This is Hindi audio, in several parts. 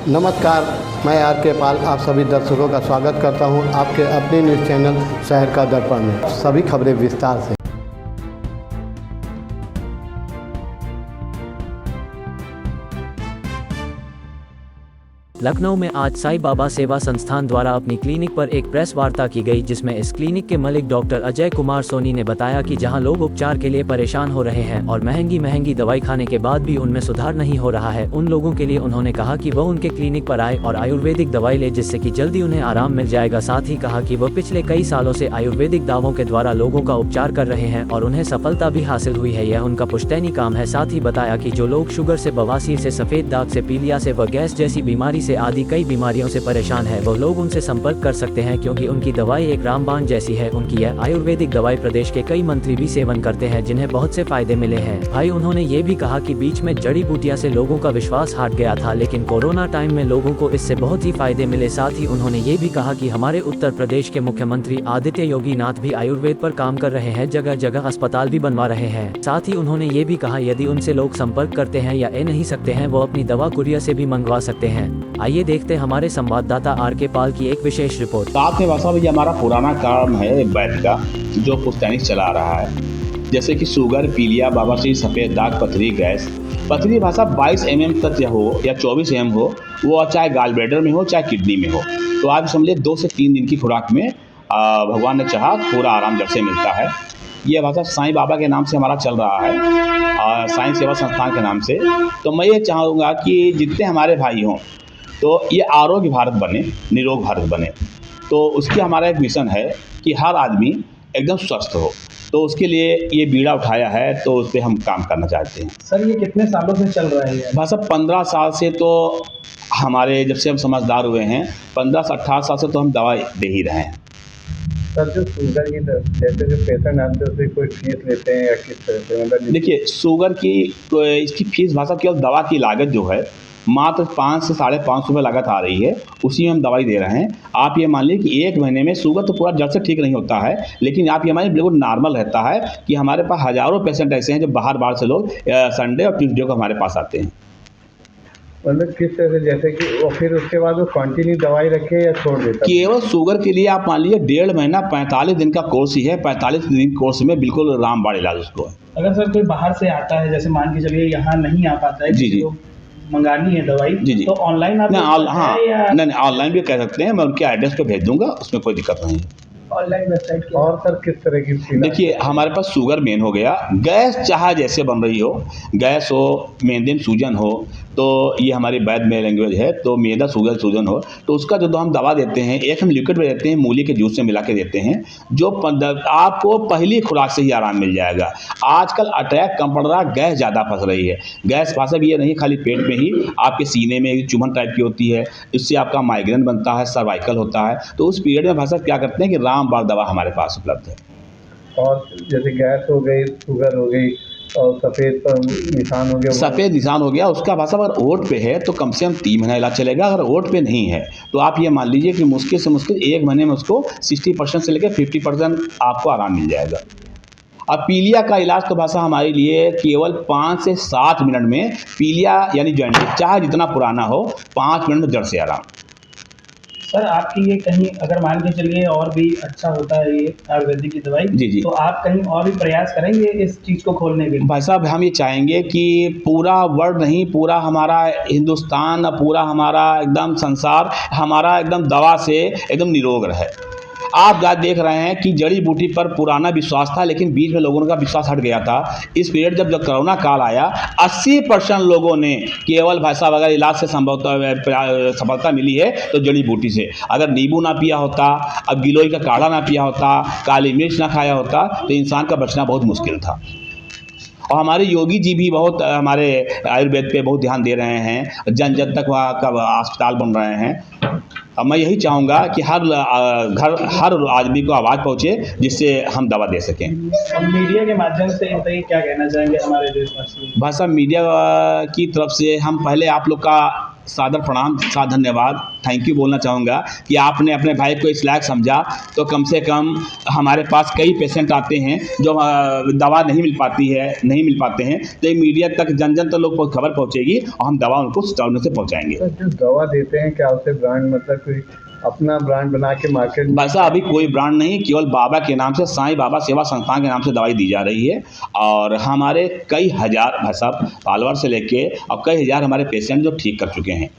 नमस्कार, मैं आर के पाल आप सभी दर्शकों का स्वागत करता हूं आपके अपने न्यूज़ चैनल शहर का दर्पण में। सभी खबरें विस्तार से। लखनऊ में आज साईं बाबा सेवा संस्थान द्वारा अपनी क्लिनिक पर एक प्रेस वार्ता की गई, जिसमें इस क्लिनिक के मालिक डॉक्टर अजय कुमार सोनी ने बताया कि जहां लोग उपचार के लिए परेशान हो रहे हैं और महंगी दवाई खाने के बाद भी उनमें सुधार नहीं हो रहा है, उन लोगों के लिए उन्होंने कहा कि वह उनके क्लिनिक पर आए और आयुर्वेदिक दवाई ले, जिससे कि जल्दी उन्हें आराम मिल जाएगा। साथ ही कहा कि वह पिछले कई सालों से आयुर्वेदिक दावों के द्वारा लोगों का उपचार कर रहे हैं और उन्हें सफलता भी हासिल हुई है, यह उनका पुश्तैनी काम है। साथ ही बताया कि जो लोग शुगर से, बवासीर से, सफेद दाग से, पीलिया से व गैस जैसी बीमारी से आदि कई बीमारियों से परेशान है, वह लोग उनसे संपर्क कर सकते हैं, क्योंकि उनकी दवाई एक रामबाण जैसी है। उनकी यह आयुर्वेदिक दवाई प्रदेश के कई मंत्री भी सेवन करते हैं, जिन्हें बहुत से फायदे मिले हैं। भाई उन्होंने ये भी कहा कि बीच में जड़ी बूटियां से लोगों का विश्वास हट गया था, लेकिन कोरोना टाइम में लोगों को इससे बहुत ही फायदे मिले। साथ ही उन्होंने ये भी कहा कि हमारे उत्तर प्रदेश के मुख्यमंत्री आदित्य योगी नाथ भी आयुर्वेद पर काम कर रहे हैं, जगह जगह अस्पताल भी बनवा रहे हैं। साथ ही उन्होंने ये भी कहा यदि उनसे लोग संपर्क करते हैं या ए नहीं सकते हैं, वो अपनी दवा कुरियर से भी मंगवा सकते हैं। आइए देखते हमारे संवाददाता आर के पाल की एक विशेष रिपोर्ट। साथ में भाषा ये हमारा पुराना काम है वैद्य का, जो पुश्तैनी चला रहा है, जैसे कि शुगर, पीलिया, बवासीर, सफ़ेद दाग, पथरी, गैस। पथरी भाषा 22 mm तक हो या 24 mm हो, वो चाहे गाल ब्लैडर में हो चाहे किडनी में हो, तो आप समझिए 2 से 3 दिन की खुराक में भगवान ने चाहा पूरा आराम जड़ से मिलता है। ये भाषा साईं बाबा के नाम से हमारा चल रहा है, साईं सेवा संस्थान के नाम से। तो मैं ये चाहूँगा कि जितने हमारे भाई हों तो ये आरोग्य भारत बने, निरोग भारत बने। तो उसकी हमारा एक मिशन है कि हर आदमी एकदम स्वस्थ हो, तो उसके लिए ये बीड़ा उठाया है, तो उस पर हम काम करना चाहते हैं। सर, ये कितने सालों से चल रहा है? भाई साहब 15 साल से, तो हमारे जब से हम समझदार हुए हैं 15 से 18 साल से तो हम दवा दे ही रहे हैं। सर, जो शुगर की जैसे जो पेशेंट आते हैं उससे कोई फीस लेते हैं या किस तरह से? मतलब देखिए, शुगर की इसकी फीस भाषा केवल दवा की लागत जो है मात्र 5 से 5.5 रुपये लागत आ रही है, उसी में हम दवाई दे रहे हैं। आप ये मान लीजिए कि 1 महीने में शुगर तो पूरा जड़ से ठीक नहीं होता है, लेकिन आप ये मानिए बिल्कुल नॉर्मल रहता है कि हमारे पास हज़ारों पेशेंट ऐसे हैं जो बाहर से लोग संडे और ट्यूसडे को हमारे पास आते हैं। मतलब किस तरह से, जैसे कि और फिर उसके बाद वो कंटिन्यू दवाई रखे या छोड़ देता है? केवल शुगर के लिए आप मान लीजिए 1.5 महीना 45 दिन का कोर्स ही है। 45 दिन कोर्स में बिल्कुल रामबाण इलाज उसको है। अगर सर कोई बाहर से आता है, जैसे मान के चलिए यहाँ नहीं आ पाता है, जी तो मंगानी है दवाई, जी, तो ऑनलाइन आप नहीं ऑनलाइन भी कह सकते हैं, मैं उनके एड्रेस पे भेज दूंगा, उसमें कोई दिक्कत नहीं है। Online website. और सर किस तरह की? देखिए, हमारे पास शुगर मेन हो गया, गैस चाहे जैसे बन रही हो, गैस हो, मेदे में सूजन हो, तो ये हमारी वैद्य में लैंग्वेज है, तो मेदा शुगर सूजन हो तो उसका जो हम दवा देते हैं, एक हम लिक्विड में देते हैं, मूली के जूस से मिला के देते हैं, जो आपको पहली खुराक से ही आराम मिल जाएगा। आजकल अटैक कम पड़ रहा, गैस ज़्यादा फंस रही है। गैस भाषा भी ये नहीं खाली पेट में ही, आपके सीने में चुभन टाइप की होती है, इससे आपका माइग्रेन बनता है, सर्वाइकल होता है। तो उस पीरियड में भाषा क्या करते हैं कि रामबाण दवा हमारे पास उपलब्ध है। और जैसे गैस हो गई, शुगर हो गई और सफ़ेद निशान हो गया, सफ़ेद निशान हो गया, उसका भाषा अगर ओट पे है तो कम से कम 3 महीना इलाज चलेगा। अगर ओट पे नहीं है तो आप ये मान लीजिए कि मुश्किल से मुश्किल 1 महीने में उसको 60% से लेकर 50% आपको आराम मिल जाएगा। अब पीलिया का इलाज तो भाषा हमारे लिए केवल 5 से 7 मिनट में, पीलिया यानी जॉइंटिस चाहे जितना पुराना हो, 5 मिनट में जड़ से आराम। सर, आपकी ये कहीं अगर मान के चलिए और भी अच्छा होता है ये आयुर्वेदिक की दवाई, जी, तो आप कहीं और भी प्रयास करेंगे इस चीज़ को खोलने के लिए? भाई साहब, हम ये चाहेंगे कि पूरा वर्ल्ड नहीं, पूरा हमारा हिंदुस्तान, पूरा हमारा एकदम संसार हमारा एकदम दवा से एकदम निरोग रहे। आप देख रहे हैं कि जड़ी बूटी पर पुराना विश्वास था, लेकिन बीच में लोगों का विश्वास हट गया था। इस पीरियड जब कोरोना काल आया, 80% लोगों ने केवल भाई साहब अगर इलाज से सफलता मिली है तो जड़ी बूटी से। अगर नींबू ना पिया होता, अब गिलोय का काढ़ा ना पिया होता, काली मिर्च ना खाया होता, तो इंसान का बचना बहुत मुश्किल था। और हमारे योगी जी भी बहुत हमारे आयुर्वेद पे बहुत ध्यान दे रहे हैं, जन जन तक वहाँ का अस्पताल बन रहे हैं। अब मैं यही चाहूँगा कि हर आदमी को आवाज़ पहुँचे, जिससे हम दवा दे सकें। मीडिया के माध्यम से बताइए क्या कहना चाहेंगे हमारे देशवासी? भाई साहब, मीडिया की तरफ से हम पहले आप लोग का सादर प्रणाम, सादर धन्यवाद, थैंक यू बोलना चाहूँगा कि आपने अपने भाई को इस लायक समझा। तो कम से कम हमारे पास कई पेशेंट आते हैं जो दवा नहीं मिल पाते हैं, तो ये मीडिया तक जन तक लोग को खबर पहुँचेगी और हम दवा उनको समय से पहुँचाएंगे। सर जो दवा देते हैं क्या उसे ब्रांड मतलब कोई अपना ब्रांड बना के मार्केट में? बस अभी कोई ब्रांड नहीं, केवल बाबा के नाम से, साईं बाबा सेवा संस्थान के नाम से दवाई दी जा रही है। और हमारे कई हज़ार भाई साहब फॉलोअर से लेके और कई हज़ार हमारे पेशेंट जो ठीक कर चुके हैं।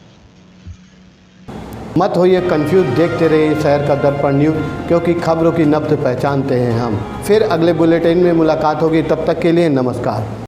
मत होइए कंफ्यूज, देखते रहिए शहर का दर्पण न्यूज़, क्योंकि खबरों की नब्ज़ पहचानते हैं हम। फिर अगले बुलेटिन में मुलाकात होगी, तब तक के लिए नमस्कार।